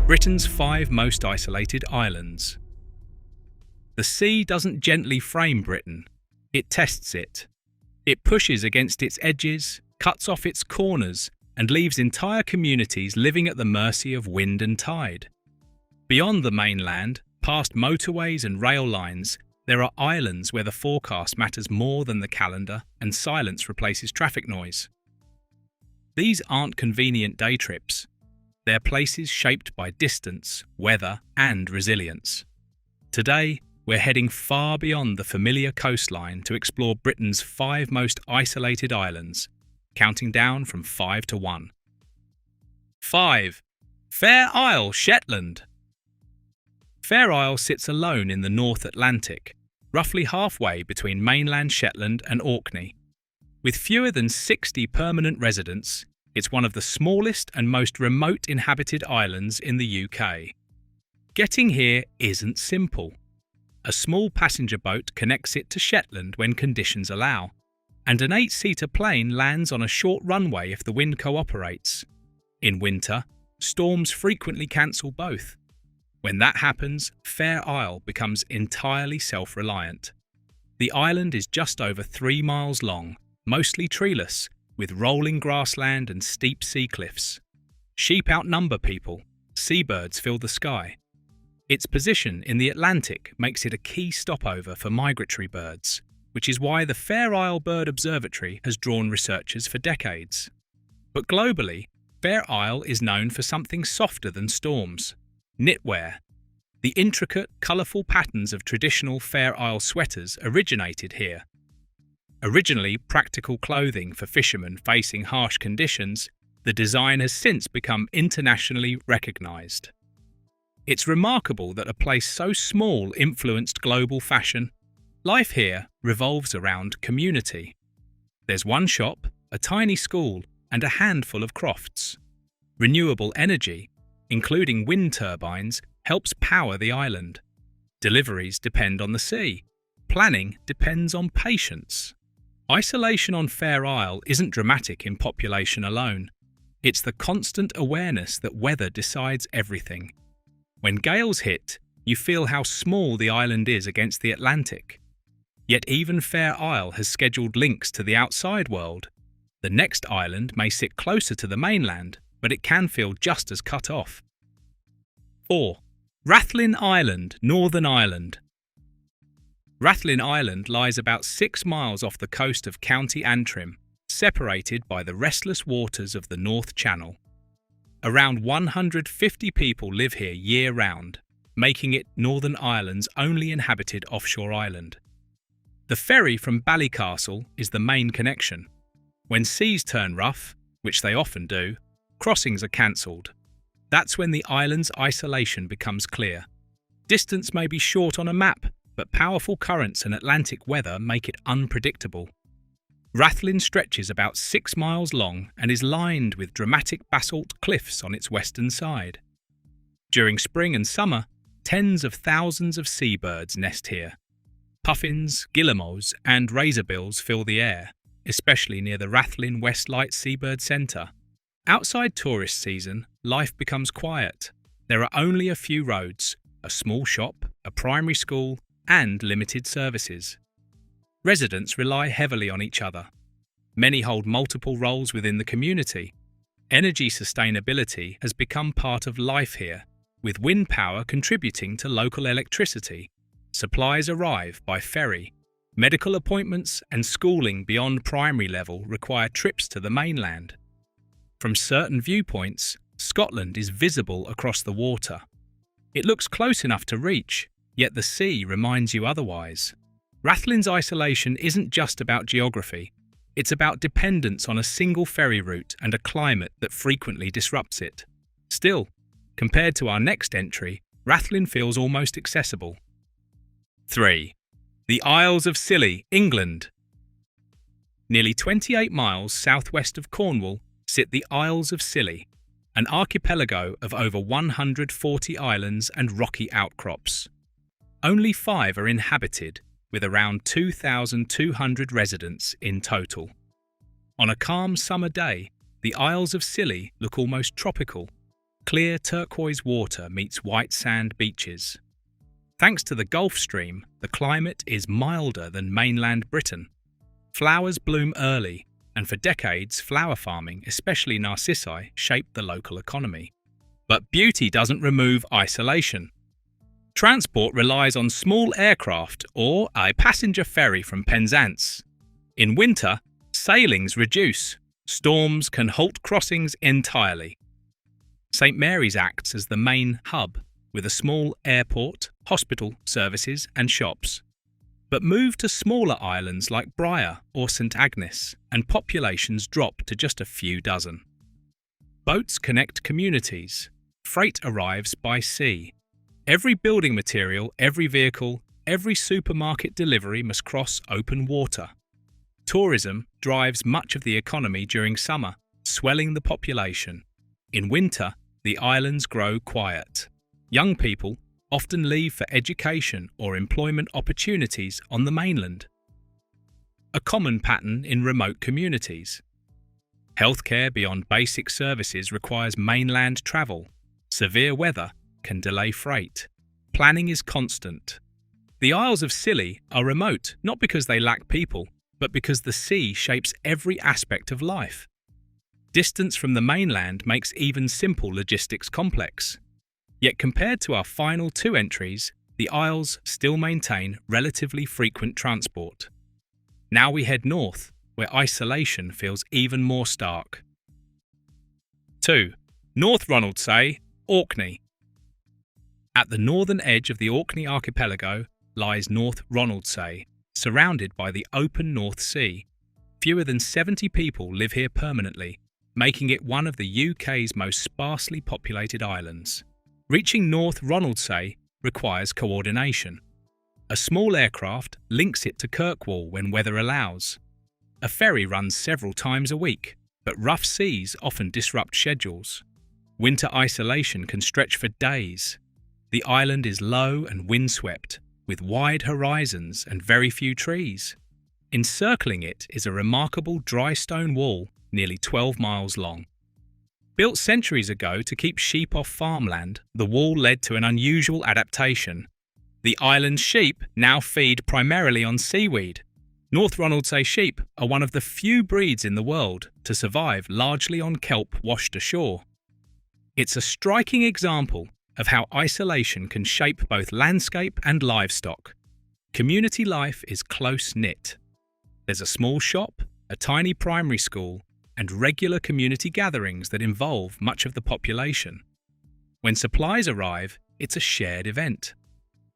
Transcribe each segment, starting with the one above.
Britain's 5 most isolated islands. The sea doesn't gently frame Britain, it tests it. It pushes against its edges, cuts off its corners, and leaves entire communities living at the mercy of wind and tide. Beyond the mainland, past motorways and rail lines, there are islands where the forecast matters more than the calendar and silence replaces traffic noise. These aren't convenient day trips. They're places shaped by distance, weather, and resilience. Today, we're heading far beyond the familiar coastline to explore Britain's 5 most isolated islands, counting down from 5 to 1. 5. Fair Isle, Shetland. Fair Isle sits alone in the North Atlantic, roughly halfway between mainland Shetland and Orkney. With fewer than 60 permanent residents, it's one of the smallest and most remote inhabited islands in the UK. Getting here isn't simple. A small passenger boat connects it to Shetland when conditions allow, and an 8-seater plane lands on a short runway if the wind cooperates. In winter, storms frequently cancel both. When that happens, Fair Isle becomes entirely self-reliant. The island is just over 3 miles long, mostly treeless, with rolling grassland and steep sea cliffs. Sheep outnumber people, seabirds fill the sky. Its position in the Atlantic makes it a key stopover for migratory birds, which is why the Fair Isle Bird Observatory has drawn researchers for decades. But globally, Fair Isle is known for something softer than storms: knitwear. The intricate, colourful patterns of traditional Fair Isle sweaters originated here. Originally practical clothing for fishermen facing harsh conditions, the design has since become internationally recognised. It's remarkable that a place so small influenced global fashion. Life here revolves around community. There's one shop, a tiny school, and a handful of crofts. Renewable energy, including wind turbines, helps power the island. Deliveries depend on the sea. Planning depends on patience. Isolation on Fair Isle isn't dramatic in population alone. It's the constant awareness that weather decides everything. When gales hit, you feel how small the island is against the Atlantic. Yet even Fair Isle has scheduled links to the outside world. The next island may sit closer to the mainland, but it can feel just as cut off. 4. Rathlin Island, Northern Ireland. Rathlin Island lies about 6 miles off the coast of County Antrim, separated by the restless waters of the North Channel. Around 150 people live here year-round, making it Northern Ireland's only inhabited offshore island. The ferry from Ballycastle is the main connection. When seas turn rough, which they often do, crossings are cancelled. That's when the island's isolation becomes clear. Distance may be short on a map, but powerful currents and Atlantic weather make it unpredictable. Rathlin stretches about 6 miles long and is lined with dramatic basalt cliffs on its western side. During spring and summer, tens of thousands of seabirds nest here. Puffins, guillemots, and razorbills fill the air, especially near the Rathlin Westlight Seabird Centre. Outside tourist season, life becomes quiet. There are only a few roads, a small shop, a primary school, and limited services. Residents rely heavily on each other. Many hold multiple roles within the community. Energy sustainability has become part of life here, with wind power contributing to local electricity. Supplies arrive by ferry. Medical appointments and schooling beyond primary level require trips to the mainland. From certain viewpoints, Scotland is visible across the water. It looks close enough to reach, yet the sea reminds you otherwise. Rathlin's isolation isn't just about geography. It's about dependence on a single ferry route and a climate that frequently disrupts it. Still, compared to our next entry, Rathlin feels almost accessible. 3. The Isles of Scilly, England. Nearly 28 miles southwest of Cornwall sit the Isles of Scilly, an archipelago of over 140 islands and rocky outcrops. Only 5 are inhabited, with around 2,200 residents in total. On a calm summer day, the Isles of Scilly look almost tropical. Clear turquoise water meets white sand beaches. Thanks to the Gulf Stream, the climate is milder than mainland Britain. Flowers bloom early, and for decades flower farming, especially narcissi, shaped the local economy. But beauty doesn't remove isolation. Transport relies on small aircraft or a passenger ferry from Penzance. In winter, sailings reduce. Storms can halt crossings entirely. St Mary's acts as the main hub, with a small airport, hospital services and shops. But move to smaller islands like Bryar or St Agnes, and populations drop to just a few dozen. Boats connect communities. Freight arrives by sea. Every building material, every vehicle, every supermarket delivery must cross open water. Tourism drives much of the economy during summer, swelling the population. In winter, the islands grow quiet. Young people often leave for education or employment opportunities on the mainland. A common pattern in remote communities. Healthcare beyond basic services requires mainland travel. Severe weather can delay freight. Planning is constant. The Isles of Scilly are remote not because they lack people, but because the sea shapes every aspect of life. Distance from the mainland makes even simple logistics complex. Yet compared to our final two entries, the Isles still maintain relatively frequent transport. Now we head north, where isolation feels even more stark. 2. North Ronaldsay, Orkney. At the northern edge of the Orkney archipelago lies North Ronaldsay, surrounded by the open North Sea. Fewer than 70 people live here permanently, making it one of the UK's most sparsely populated islands. Reaching North Ronaldsay requires coordination. A small aircraft links it to Kirkwall when weather allows. A ferry runs several times a week, but rough seas often disrupt schedules. Winter isolation can stretch for days. The island is low and windswept, with wide horizons and very few trees. Encircling it is a remarkable dry stone wall nearly 12 miles long. Built centuries ago to keep sheep off farmland, the wall led to an unusual adaptation. The island's sheep now feed primarily on seaweed. North Ronaldsay sheep are one of the few breeds in the world to survive largely on kelp washed ashore. It's a striking example of how isolation can shape both landscape and livestock. Community life is close-knit. There's a small shop, a tiny primary school, and regular community gatherings that involve much of the population. When supplies arrive, it's a shared event.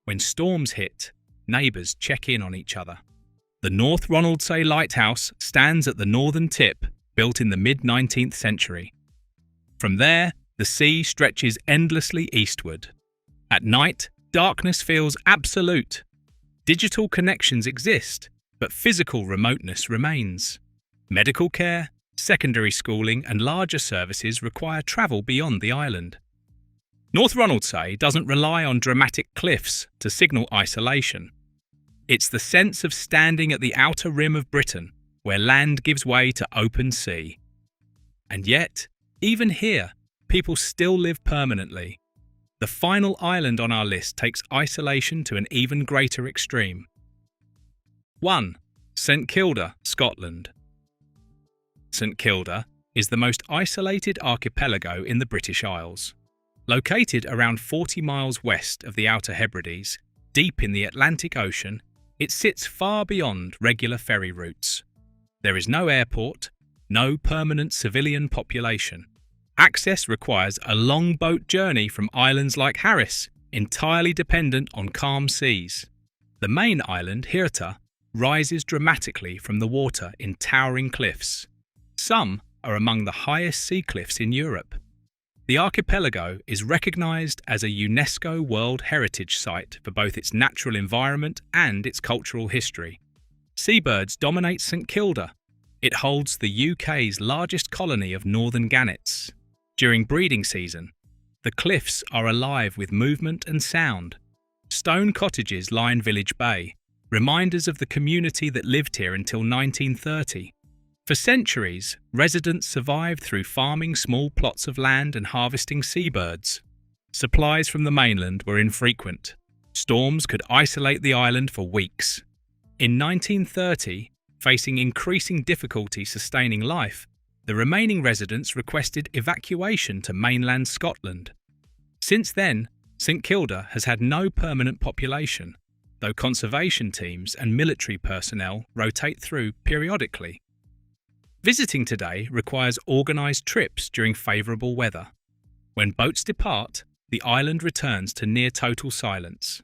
When storms hit, neighbours check in on each other. The North Ronaldsay Lighthouse stands at the northern tip, built in the mid-19th century. From there, the sea stretches endlessly eastward. At night, darkness feels absolute. Digital connections exist, but physical remoteness remains. Medical care, secondary schooling and larger services require travel beyond the island. North Ronaldsay doesn't rely on dramatic cliffs to signal isolation. It's the sense of standing at the outer rim of Britain, where land gives way to open sea. And yet, even here, people still live permanently. The final island on our list takes isolation to an even greater extreme. 1. St Kilda, Scotland. St Kilda is the most isolated archipelago in the British Isles. Located around 40 miles west of the Outer Hebrides, deep in the Atlantic Ocean, it sits far beyond regular ferry routes. There is no airport, no permanent civilian population. Access requires a long boat journey from islands like Harris, entirely dependent on calm seas. The main island, Hirta, rises dramatically from the water in towering cliffs. Some are among the highest sea cliffs in Europe. The archipelago is recognised as a UNESCO World Heritage Site for both its natural environment and its cultural history. Seabirds dominate St Kilda. It holds the UK's largest colony of northern gannets. During breeding season, the cliffs are alive with movement and sound. Stone cottages line Village Bay, reminders of the community that lived here until 1930. For centuries, residents survived through farming small plots of land and harvesting seabirds. Supplies from the mainland were infrequent. Storms could isolate the island for weeks. In 1930, facing increasing difficulty sustaining life, the remaining residents requested evacuation to mainland Scotland. Since then, St Kilda has had no permanent population, though conservation teams and military personnel rotate through periodically. Visiting today requires organised trips during favourable weather. When boats depart, the island returns to near total silence.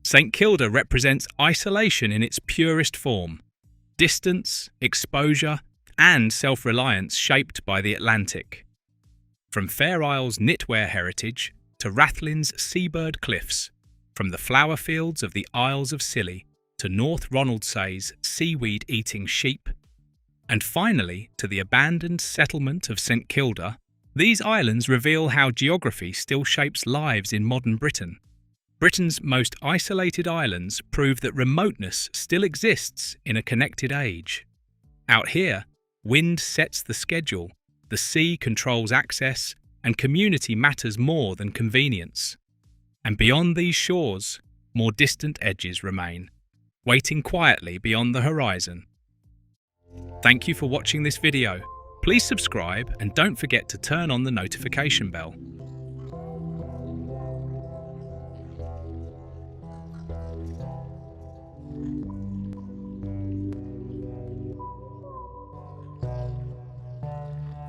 St Kilda represents isolation in its purest form: distance, exposure, and self-reliance shaped by the Atlantic. From Fair Isle's knitwear heritage to Rathlin's seabird cliffs, from the flower fields of the Isles of Scilly to North Ronaldsay's seaweed-eating sheep, and finally to the abandoned settlement of St Kilda, these islands reveal how geography still shapes lives in modern Britain. Britain's most isolated islands prove that remoteness still exists in a connected age. Out here, wind sets the schedule, the sea controls access, and community matters more than convenience. And beyond these shores, more distant edges remain, waiting quietly beyond the horizon. Thank you for watching this video. Please subscribe and don't forget to turn on the notification bell.